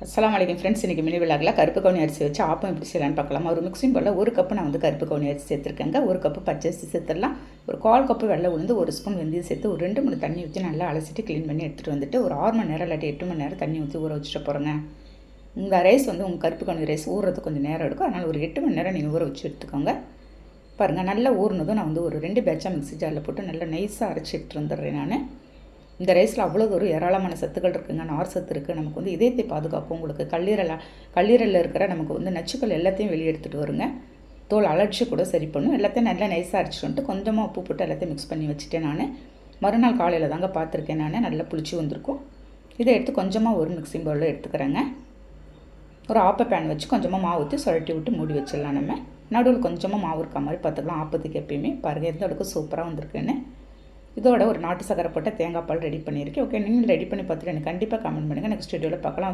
அஸ்ஸலாமு அலைக்கும் ஃப்ரெண்ட்ஸ். இன்றைக்கி மினி விழாக்கில் கருப்பு கவுனி அரிசி வச்சு ஆப்பம் எப்படி செய்யலான்னு பார்க்கலாம். ஒரு மிக்சிங் போல் ஒரு கப்பு நான் கருப்பு கவுனி அரிசி சேர்த்துருக்கேங்க. ஒரு கப்பு பச்சரிசி சேர்த்துடலாம். ஒரு 1/4 கப்பு வெள்ளை உளுந்து, ஒரு ஸ்பூன் வெந்தயம் சேர்த்து ஒரு 2-3 தண்ணி ஊற்றி நல்லா அலசிட்டு க்ளீன் பண்ணி எடுத்துகிட்டு வந்துட்டு ஒரு 6 மணி நேரம் இல்லாட்டி 8 மணி நேரம் தண்ணி ஊற்றி ஊற வச்சுட்டு போகிறேங்க. உங்கள் ரைஸ் உங்கள் கருப்பு கவுனி ரைஸ் ஊறுறது கொஞ்சம் நேரம் எடுக்கும். அதனால் ஒரு 8 மணி நேரம் நீங்கள் ஊற வச்சு எடுத்துக்கோங்க. பாருங்கள், நல்லா ஊறினதும் நான் ஒரு 2 பேட்சாக மிக்ஸி ஜாரில் போட்டு நல்லா நைஸாக அரைச்சி எடுத்துகிட்டு வந்துடுறேன். நான் இந்த ரைஸில் அவ்வளோ ஒரு ஏராளமான சத்துக்கள் இருக்குதுங்க. நார் சத்து இருக்குது. நமக்கு இதயத்தை பாதுகாக்கும். உங்களுக்கு கல்லீரலில் இருக்கிற நமக்கு நச்சுக்கள் எல்லாத்தையும் வெளியே எடுத்துகிட்டு வருங்க. தோல் அலர்ச்சி கூட சரி பண்ணும். எல்லாத்தையும் நல்லா நைஸாக அரைச்சிட்டு வந்துட்டு கொஞ்சமாக உப்பு போட்டு எல்லாத்தையும் மிக்ஸ் பண்ணி வச்சுட்டேன். நான் மறுநாள் காலையில் தாங்க பார்த்துருக்கேன். நான் நல்லா புளிச்சு வந்திருக்கும். இதை எடுத்து கொஞ்சமாக ஒரு மிக்சிங் பவுலில் எடுத்துக்கிறேங்க. ஒரு ஆப்ப பேன் வச்சு கொஞ்சமாக மாவு ஊற்றி சுழட்டி விட்டு மூடி வச்சிடலாம். நம்ம நடுவில் கொஞ்சமாக மாவு இருக்க மாதிரி பார்த்துக்கலாம். ஆப்பத்துக்கு எப்பயுமே பாருங்கள் எந்த அளவுக்கு சூப்பராக வந்திருக்குன்னு. இதோட ஒரு நாட்டு சக்கரை போட்ட தேங்காய் பால் ரெடி பண்ணியிருக்கேன். ஓகே, நீங்கள் ரெடி பண்ணி பார்த்துட்டு எனக்கு கண்டிப்பாக கமெண்ட் பண்ணுங்கள். நெக்ஸ்ட் வீடியோவில் பார்க்கலாம்.